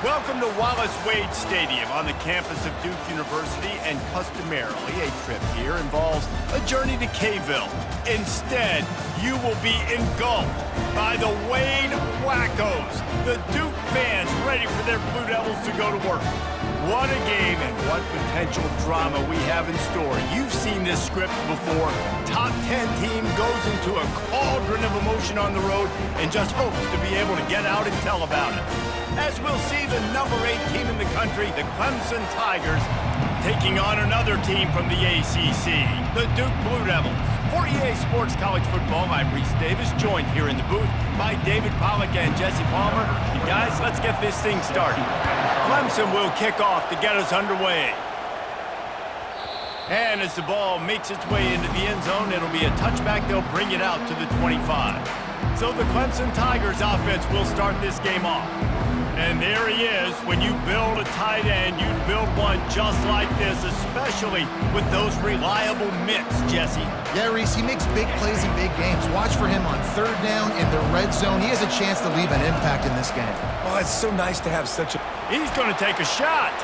Welcome to Wallace Wade Stadium on the campus of Duke University, and customarily a trip here involves a journey to K-ville. Instead, you will be engulfed by the Wade Wackos, the Duke fans ready for their Blue Devils to go to work. What a game and what potential drama we have in store. You've seen this script before. Top 10 team goes into a cauldron of emotion on the road and just hopes to be able to get out and tell about it. As we'll see the number 8 team in the country, the Clemson Tigers, taking on another team from the ACC, the Duke Blue Devils. For EA Sports College Football, I'm Reese Davis, joined here in the booth by David Pollack and Jesse Palmer. And guys, let's get this thing started. Clemson will kick off to get us underway. And as the ball makes its way into the end zone, it'll be a touchback. They'll bring it out to the 25. So the Clemson Tigers offense will start this game off. And there he is. When you build a tight end, you build one just like this, especially with those reliable mitts, Jesse. Yeah, Reese, he makes big plays in big games. Watch for him on third down in the red zone. He has a chance to leave an impact in this game. Oh, it's so nice to have such a... He's going to take a shot.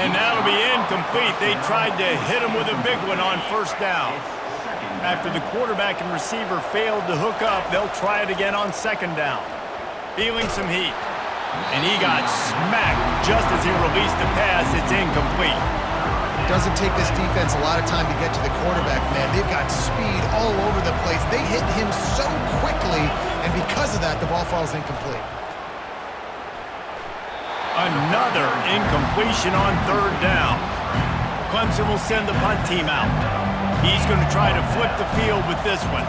And that'll be incomplete. They tried to hit him with a big one on first down. After the quarterback and receiver failed to hook up, they'll try it again on second down. Feeling some heat. And he got smacked just as he released the pass. It's incomplete. Doesn't take this defense a lot of time to get to the quarterback, man. They've got speed all over the place. They hit him so quickly, and because of that, the ball falls incomplete. Another incompletion on third down. Clemson will send the punt team out. He's going to try to flip the field with this one.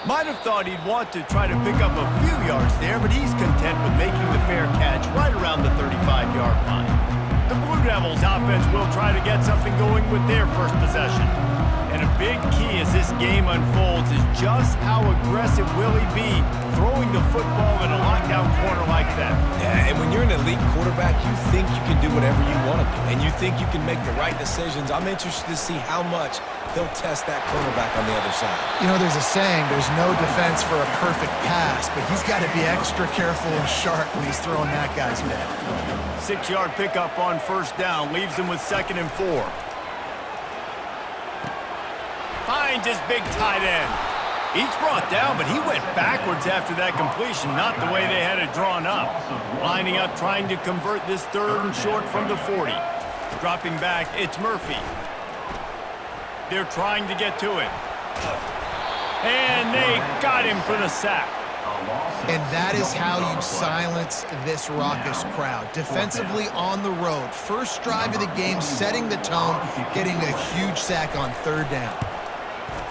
Might have thought he'd want to try to pick up a few yards there, but he's content with making the fair catch right around the 35-yard line. The Blue Devils offense will try to get something going with their first possession. And a big key as this game unfolds is just how aggressive will he be throwing the football in a lockdown corner like that. Yeah, and when you're an elite quarterback, you think you can do whatever you want to do, and you think you can make the right decisions. I'm interested to see how much they'll test that cornerback on the other side. You know, there's a saying, there's no defense for a perfect pass, but he's got to be extra careful and sharp when he's throwing that guy's net. 6-yard pickup on first down leaves him with 2nd and 4. Finds his big tight end. He's brought down, but he went backwards after that completion, not the way they had it drawn up. Lining up, trying to convert this 3rd and short from the 40. Dropping back, it's Murphy. They're trying to get to it. And they got him for the sack. And that is how you silence this raucous crowd. Defensively on the road. First drive of the game, setting the tone, getting a huge sack on third down.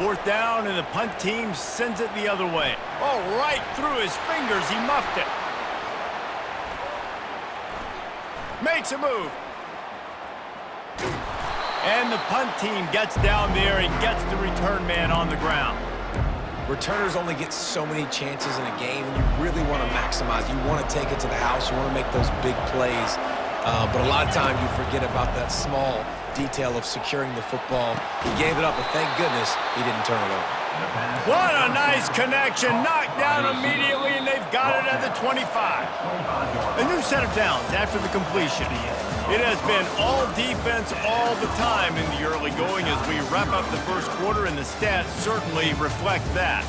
4th down, and the punt team sends it the other way. Oh, right through his fingers, he muffed it. Makes a move. And the punt team gets down there and gets the return man on the ground. Returners only get so many chances in a game, and you really want to maximize. You want to take it to the house. You want to make those big plays. But a lot of times you forget about that small detail of securing the football. He gave it up, but thank goodness he didn't turn it over. What a nice connection. Knocked down immediately, and they've got it at the 25. A new set of downs after the completion. It has been all defense all the time in the early going as we wrap up the first quarter, and the stats certainly reflect that.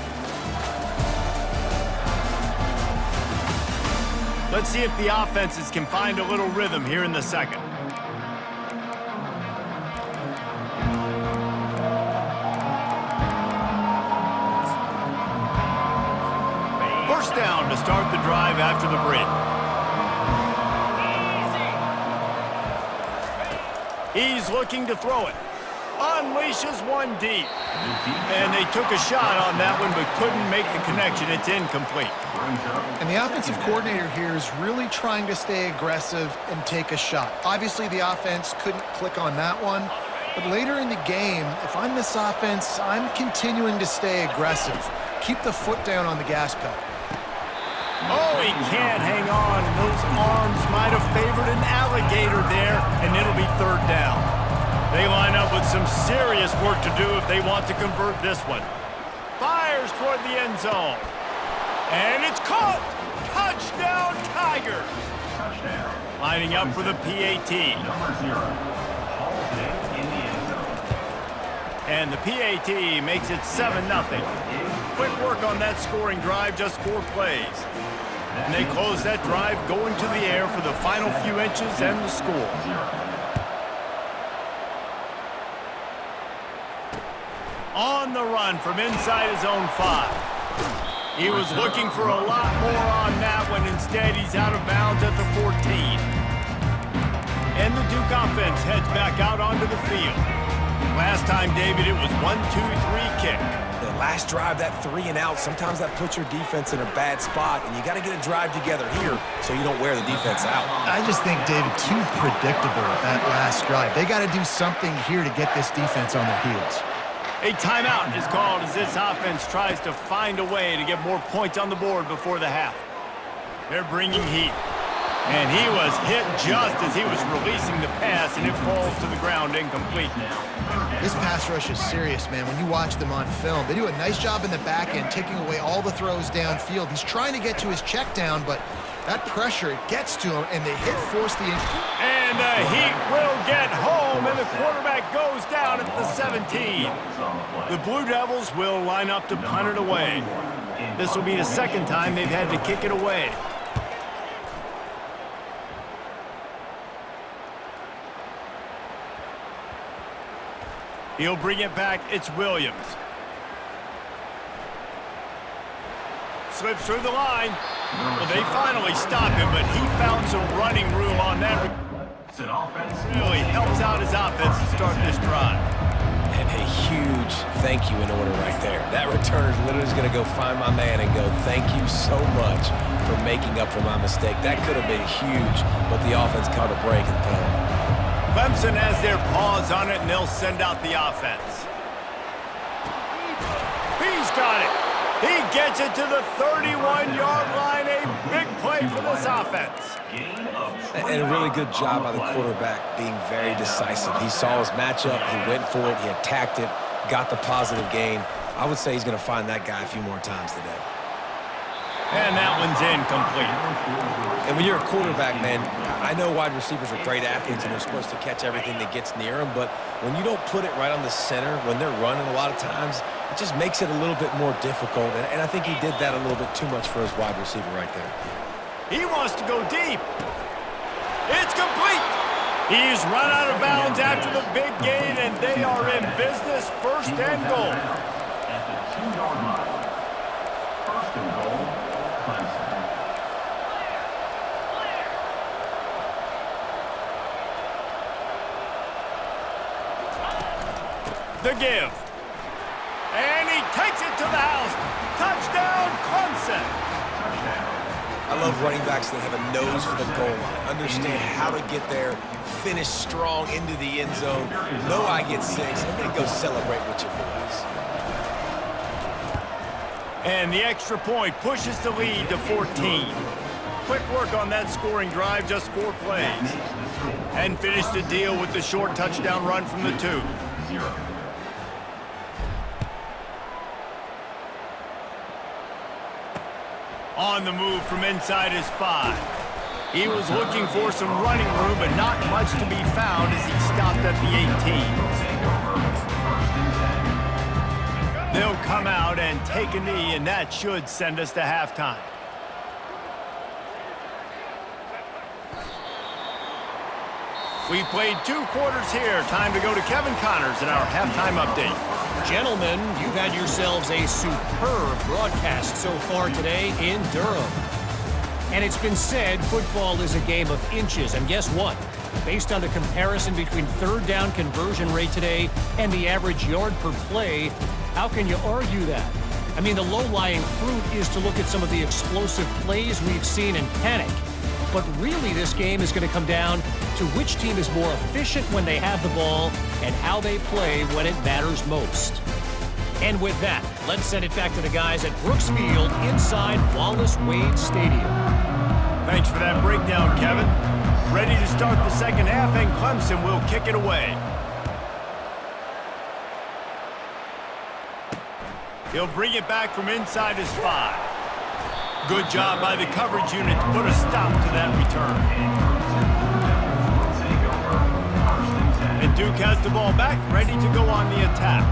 Let's see if the offenses can find a little rhythm here in the second. First down to start the drive after the break. He's looking to throw it. Unleashes one deep. And they took a shot on that one but couldn't make the connection. It's incomplete. And the offensive coordinator here is really trying to stay aggressive and take a shot. Obviously, the offense couldn't click on that one. But later in the game, if I'm this offense, I'm continuing to stay aggressive. Keep the foot down on the gas pedal. Oh, he can't hang on. Those arms might have favored an alligator there, and it'll be 3rd down. They line up with some serious work to do if they want to convert this one. Fires toward the end zone. And it's caught! Touchdown, Tigers! Lining up for the PAT. And the PAT makes it 7-0. Quick work on that scoring drive, just 4 plays. And they close that drive going to the air for the final few inches and the score. On the run from inside his own 5. He was looking for a lot more on that one. Instead, he's out of bounds at the 14. And the Duke offense heads back out onto the field. Last time, David, it was 1-2-3 kick. The last drive, that 3 and out, sometimes that puts your defense in a bad spot, and you got to get a drive together here so you don't wear the defense out. I just think, David, too predictable that last drive. They got to do something here to get this defense on their heels. A timeout is called as this offense tries to find a way to get more points on the board before the half. They're bringing heat. And he was hit just as he was releasing the pass, and it falls to the ground incomplete. This pass rush is serious, man. When you watch them on film, they do a nice job in the back end, taking away all the throws downfield. He's trying to get to his check down, but that pressure, it gets to him, and the hit forced the... And the Heat will get home, and the quarterback goes down at the 17. The Blue Devils will line up to punt it away. This will be the second time they've had to kick it away. He'll bring it back. It's Williams. Slips through the line. Well, they finally stop him, but he found some running room on that. Really helps out his offense to start this drive. And a huge thank you in order right there. That returner literally is going to go find my man and go, thank you so much for making up for my mistake. That could have been huge, but the offense caught a break and fell. Clemson has their paws on it, and they'll send out the offense. He's got it. He gets it to the 31-yard line. A big play for this offense. And a really good job by the quarterback being very decisive. He saw his matchup. He went for it. He attacked it, got the positive gain. I would say he's going to find that guy a few more times today. And that one's incomplete. And when you're a quarterback, man, I know wide receivers are great athletes and they're supposed to catch everything that gets near them, but when you don't put it right on the center, when they're running a lot of times, it just makes it a little bit more difficult. And I think he did that a little bit too much for his wide receiver right there. He wants to go deep. It's complete. He's run out of bounds after the big gain, and they are in business, 1st and goal. At the 2-yard line. 1st and goal, Clemson. The give. And he takes it to the house. Touchdown, Clemson. I love running backs that have a nose for the goal line, understand how to get there, finish strong into the end zone, know I get 6, and then go celebrate with your boys. And the extra point pushes the lead to 14. Quick work on that scoring drive, just 4 plays. And finished the deal with the short touchdown run from the 2. On the move from inside his 5. He was looking for some running room, but not much to be found as he stopped at the 18. They'll come out and take a knee, and that should send us to halftime. We've played 2 quarters here. Time to go to Kevin Connors in our halftime update. Gentlemen, you've had yourselves a superb broadcast so far today in Durham. And it's been said football is a game of inches. And guess what? Based on the comparison between 3rd down conversion rate today and the average yard per play, how can you argue that? I mean, the low-lying fruit is to look at some of the explosive plays we've seen and panic. But really, this game is going to come down to which team is more efficient when they have the ball and how they play when it matters most. And with that, let's send it back to the guys at Brooks Field inside Wallace Wade Stadium. Thanks for that breakdown, Kevin. Ready to start the second half, and Clemson will kick it away. He'll bring it back from inside his 5. Good job by the coverage unit to put a stop to that return. And Duke has the ball back, ready to go on the attack.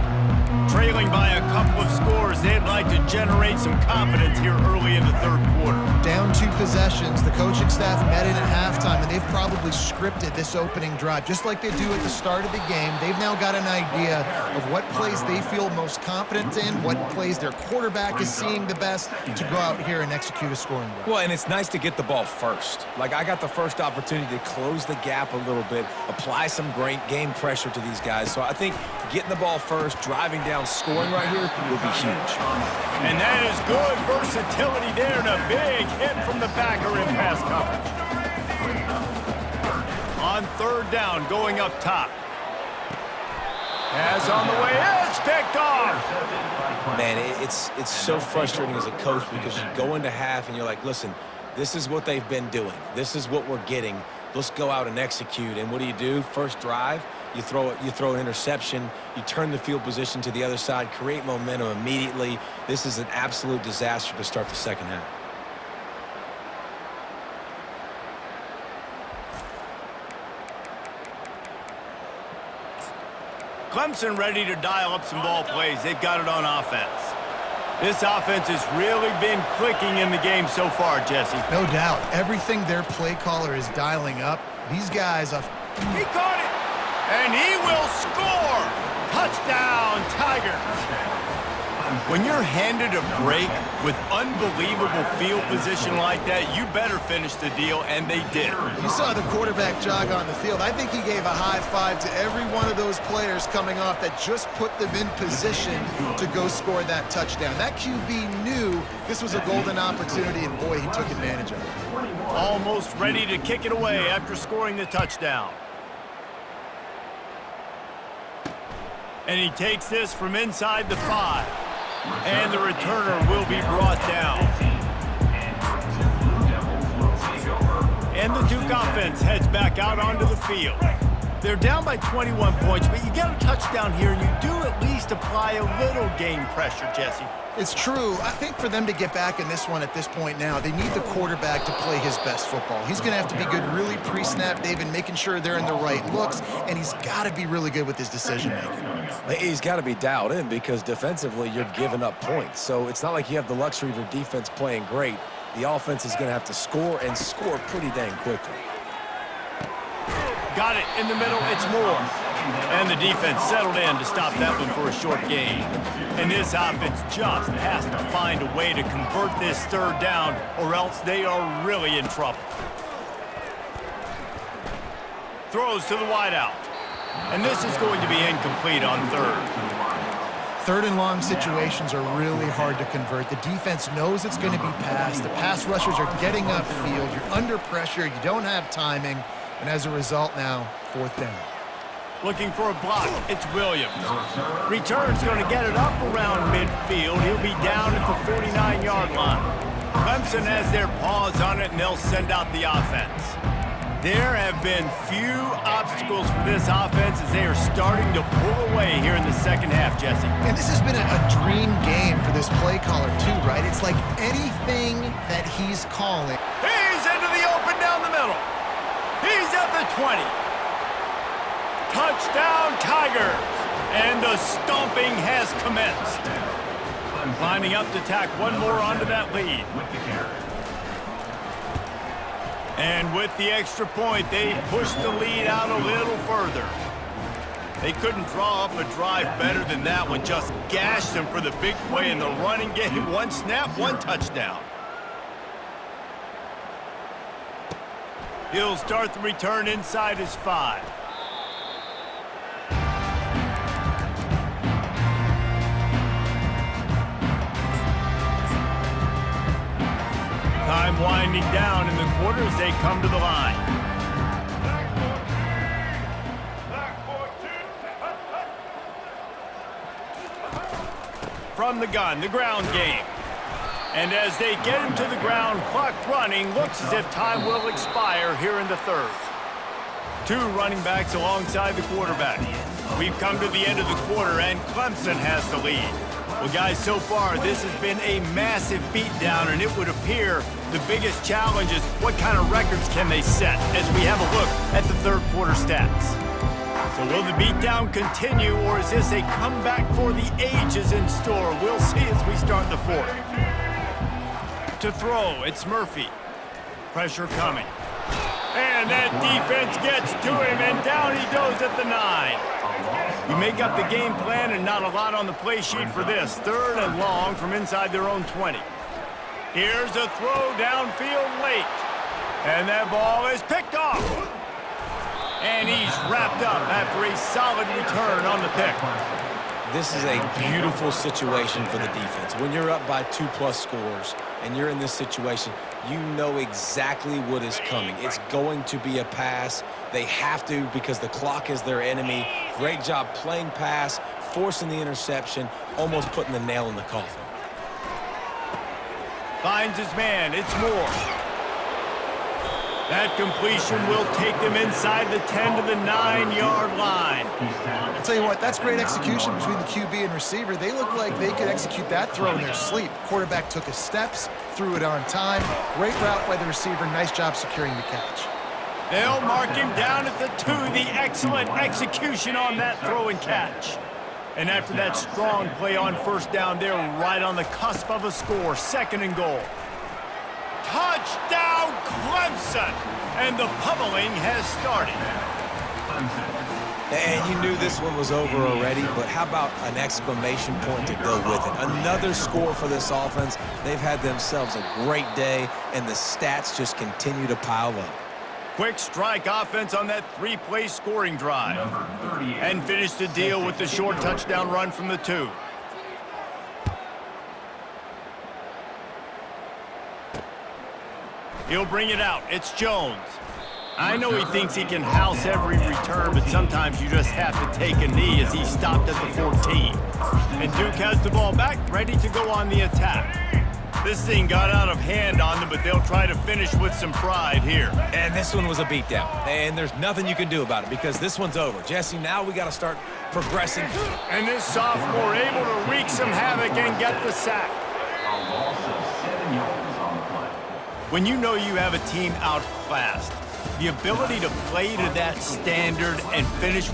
Trailing by a couple of scores, they'd like to generate some confidence here early in the third quarter. Down 2 possessions, the coaching staff met in at halftime, and they've probably scripted this opening drive. Just like they do at the start of the game, they've now got an idea of what plays they feel most confident in, what plays their quarterback is seeing the best to go out here and execute a scoring drive. Well, and it's nice to get the ball first. Like, I got the first opportunity to close the gap a little bit, apply some great game pressure to these guys. So I think getting the ball first, driving down, scoring right here would be huge. And that is good versatility there, and a big hit from the backer in pass coverage. On third down, going up top. Pass on the way, it's picked off. Man, it's so frustrating as a coach because you go into half and you're like, listen, this is what they've been doing. This is what we're getting. Let's go out and execute. And what do? First drive, you throw an interception, you turn the field position to the other side, create momentum immediately. This is an absolute disaster to start the second half. Clemson ready to dial up some ball plays. They've got it on offense. This offense has really been clicking in the game so far, Jesse. No doubt. Everything their play caller is dialing up, these guys are... He caught it, and he will score. Touchdown, Tigers. When you're handed a break with unbelievable field position like that, you better finish the deal, and they did. You saw the quarterback jog on the field. I think he gave a high five to every one of those players coming off that just put them in position to go score that touchdown. That QB knew this was a golden opportunity, and boy, he took advantage of it. Almost ready to kick it away after scoring the touchdown. And he takes this from inside the 5. And the returner will be brought down. And the Duke offense heads back out onto the field. They're down by 21 points, but you get a touchdown here, and you do at least apply a little game pressure, Jesse. It's true. I think for them to get back in this one at this point now, they need the quarterback to play his best football. He's going to have to be good really pre-snap, David, making sure they're in the right looks, and he's got to be really good with his decision-making. He's got to be dialed in because defensively you're giving up points. So it's not like you have the luxury of your defense playing great. The offense is going to have to score and score pretty dang quickly. Got it in the middle, it's Moore. And the defense settled in to stop that one for a short gain. And this offense just has to find a way to convert this third down, or else they are really in trouble. Throws to the wideout. And this is going to be incomplete on third. Third and long situations are really hard to convert. The defense knows it's going to be passed. The pass rushers are getting upfield. You're under pressure. You don't have timing. And as a result now, fourth down. Looking for a block, it's Williams. Return's going to get it up around midfield. He'll be down at the 49-yard line. Clemson has their paws on it, and they'll send out the offense. There have been few obstacles for this offense as they are starting to pull away here in the second half, Jesse. And this has been a dream game for this play caller, too, right? It's like anything that he's calling. He's into the open down the middle. He's at the 20. Touchdown, Tigers. And the stomping has commenced. Lining up to tack one more onto that lead. And with the extra point, they push the lead out a little further. They couldn't draw up a drive better than that one. Just gashed them for the big play in the running game. One snap, one touchdown. He'll start the return inside his 5. Time winding down in the quarter as they come to the line. From the gun, the ground game. And as they get him to the ground, clock running, looks as if time will expire here in the third. Two running backs alongside the quarterback. We've come to the end of the quarter, and Clemson has the lead. Well, guys, so far, this has been a massive beatdown, and it would appear the biggest challenge is what kind of records can they set as we have a look at the third quarter stats. So will the beatdown continue, or is this a comeback for the ages in store? We'll see as we start the fourth. To throw, it's Murphy. Pressure coming. And that defense gets to him, and down he goes at the 9. You make up the game plan and not a lot on the play sheet for this. Third and long from inside their own 20. Here's a throw downfield late. And that ball is picked off. And he's wrapped up after a solid return on the pick. This is a beautiful situation for the defense. When you're up by 2+ scores and you're in this situation, you know exactly what is coming. It's going to be a pass. They have to because the clock is their enemy. Great job playing pass, forcing the interception, almost putting the nail in the coffin. Finds his man. It's Moore. That completion will take them inside the 10 to the 9-yard line. I'll tell you what, that's great execution between the QB and receiver. They look like they could execute that throw in their sleep. Quarterback took his steps, threw it on time. Great route by the receiver. Nice job securing the catch. They'll mark him down at the 2. The excellent execution on that throw and catch. And after that strong play on first down, they're right on the cusp of a score. 2nd and goal. Touchdown, Clemson! And the pummeling has started. And you knew this one was over already, but how about an exclamation point to go with it? Another score for this offense. They've had themselves a great day, and the stats just continue to pile up. Quick strike offense on that 3-play scoring drive. And finished the deal with the short touchdown run from the 2. He'll bring it out. It's Jones. I know he thinks he can house every return, but sometimes you just have to take a knee as he stopped at the 14. And Duke has the ball back, ready to go on the attack. This thing got out of hand on them, but they'll try to finish with some pride here. And this one was a beatdown, and there's nothing you can do about it because this one's over. Jesse, now we got to start progressing. And this sophomore able to wreak some havoc and get the sack. A loss of 7 yards on the play. When you know you have a team outclassed, the ability to play to that standard and finish